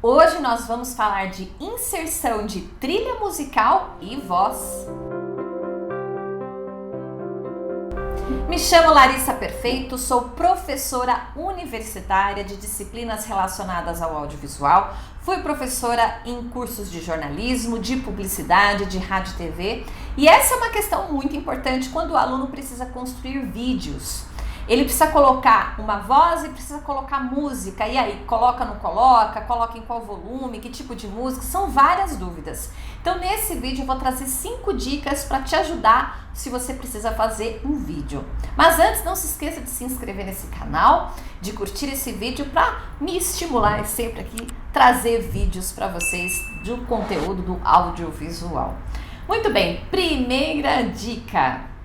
Hoje nós vamos falar de inserção de trilha musical e voz. Me chamo Larissa Perfeito, sou professora universitária de disciplinas relacionadas ao audiovisual. Fui professora em cursos de jornalismo, de publicidade, de rádio e TV. E essa é uma questão muito importante quando o aluno precisa construir vídeos. Ele precisa colocar uma voz e precisa colocar música. E aí, coloca, não coloca? Coloca em qual volume? Que tipo de música? São várias dúvidas. Então, nesse vídeo eu vou trazer 5 dicas para te ajudar se você precisa fazer um vídeo. Mas antes, não se esqueça de se inscrever nesse canal, de curtir esse vídeo para me estimular e sempre aqui trazer vídeos para vocês do conteúdo do audiovisual. Muito bem, primeira dica.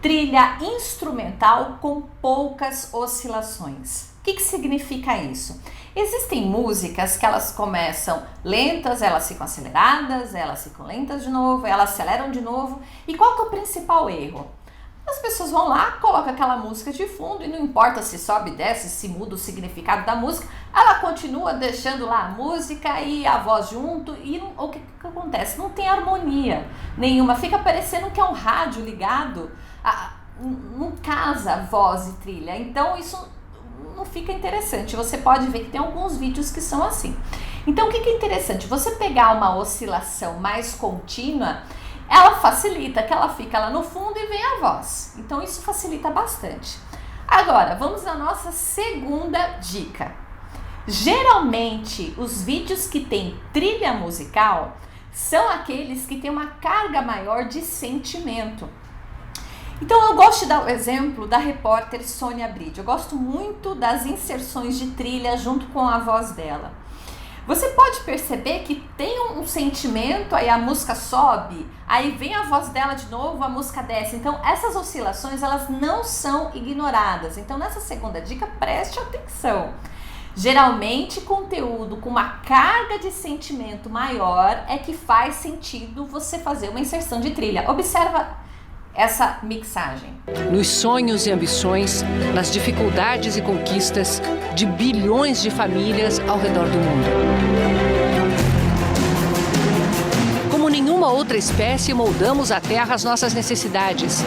Trilha instrumental com poucas oscilações. O que significa isso? Existem músicas que elas começam lentas, elas ficam aceleradas, elas ficam lentas de novo, elas aceleram de novo. E qual que é o principal erro? As pessoas vão lá, colocam aquela música de fundo e não importa se sobe e desce, se muda o significado da música, ela continua deixando lá a música e a voz junto e o que acontece? Não tem harmonia nenhuma, fica parecendo que é um rádio ligado, não casa voz e trilha, então isso não fica interessante. Você pode ver que tem alguns vídeos que são assim. Então o que é interessante? Você pegar uma oscilação mais contínua, ela facilita que ela fica lá no fundo e vem a voz. Então isso facilita bastante. Agora, vamos à nossa segunda dica. Geralmente, os vídeos que tem trilha musical são aqueles que têm uma carga maior de sentimento. Então eu gosto de dar o exemplo da repórter Sônia Bride. Eu gosto muito das inserções de trilha junto com a voz dela. Você pode perceber que tem um sentimento, aí a música sobe, aí vem a voz dela de novo, a música desce. Então essas oscilações elas não são ignoradas. Então nessa segunda dica, preste atenção. Geralmente conteúdo com uma carga de sentimento maior é que faz sentido você fazer uma inserção de trilha. Observa essa mixagem. Nos sonhos e ambições, nas dificuldades e conquistas de bilhões de famílias ao redor do mundo. Como nenhuma outra espécie, moldamos a Terra às nossas necessidades.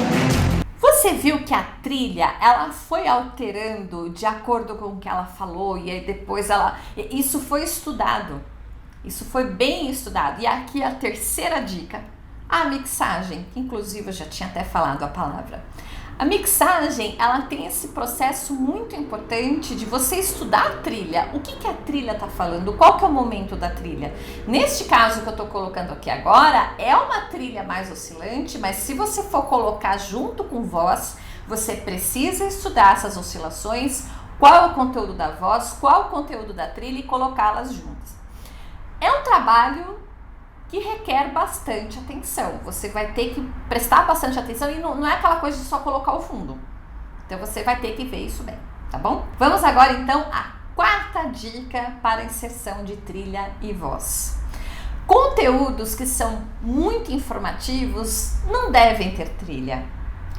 Você viu que a trilha, ela foi alterando de acordo com o que ela falou e aí depois isso foi estudado. Isso foi bem estudado. E aqui a terceira dica. A mixagem, que inclusive eu já tinha até falado a palavra. A mixagem, ela tem esse processo muito importante de você estudar a trilha. O que a trilha está falando? Qual que é o momento da trilha? Neste caso que eu estou colocando aqui agora, é uma trilha mais oscilante, mas se você for colocar junto com voz, você precisa estudar essas oscilações, qual é o conteúdo da voz, qual é o conteúdo da trilha e colocá-las juntas. É um trabalho que requer bastante atenção. Você vai ter que prestar bastante atenção e não é aquela coisa de só colocar o fundo. Então você vai ter que ver isso bem, tá bom? Vamos agora então à quarta dica para inserção de trilha e voz. Conteúdos que são muito informativos não devem ter trilha.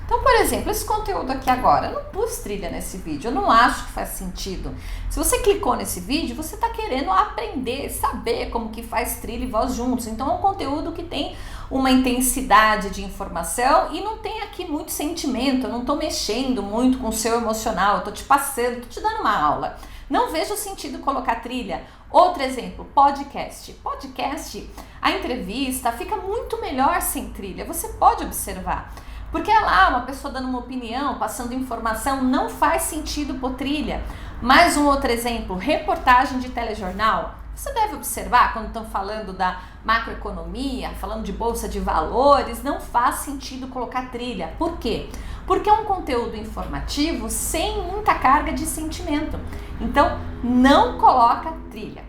Então, por exemplo, esse conteúdo aqui agora, eu não pus trilha nesse vídeo, eu não acho que faz sentido. Se você clicou nesse vídeo, você está querendo aprender, saber como que faz trilha e voz juntos. Então, é um conteúdo que tem uma intensidade de informação e não tem aqui muito sentimento, eu não estou mexendo muito com o seu emocional, eu estou te passando, estou te dando uma aula. Não vejo sentido colocar trilha. Outro exemplo, podcast. Podcast, a entrevista fica muito melhor sem trilha, você pode observar. Porque lá uma pessoa dando uma opinião, passando informação, não faz sentido por trilha. Mais um outro exemplo, reportagem de telejornal. Você deve observar quando estão falando da macroeconomia, falando de bolsa de valores, não faz sentido colocar trilha. Por quê? Porque é um conteúdo informativo sem muita carga de sentimento. Então, não coloca trilha.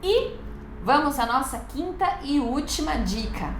E vamos à nossa quinta e última dica.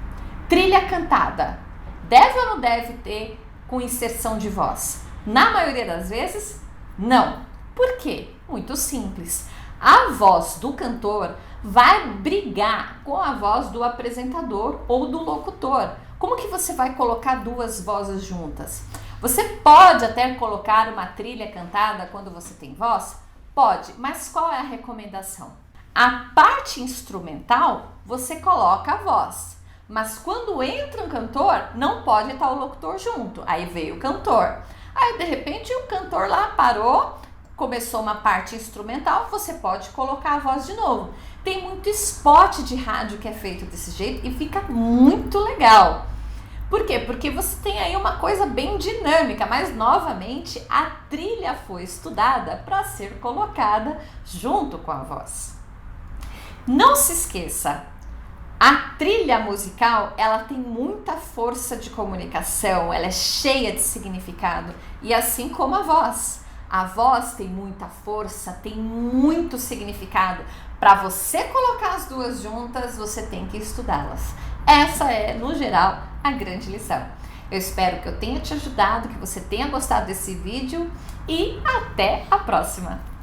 Trilha cantada. Deve ou não deve ter com inserção de voz? Na maioria das vezes, não. Por quê? Muito simples. A voz do cantor vai brigar com a voz do apresentador ou do locutor. Como que você vai colocar duas vozes juntas? Você pode até colocar uma trilha cantada quando você tem voz? Pode, mas qual é a recomendação? A parte instrumental, você coloca a voz. Mas quando entra um cantor, não pode estar o locutor junto. Aí veio o cantor. Aí, de repente, o cantor lá parou, começou uma parte instrumental, você pode colocar a voz de novo. Tem muito spot de rádio que é feito desse jeito e fica muito legal. Por quê? Porque você tem aí uma coisa bem dinâmica, mas novamente a trilha foi estudada para ser colocada junto com a voz. Não se esqueça, a trilha musical, ela tem muita força de comunicação, ela é cheia de significado, e assim como a voz. A voz tem muita força, tem muito significado. Para você colocar as duas juntas, você tem que estudá-las. Essa é, no geral, a grande lição. Eu espero que eu tenha te ajudado, que você tenha gostado desse vídeo e até a próxima!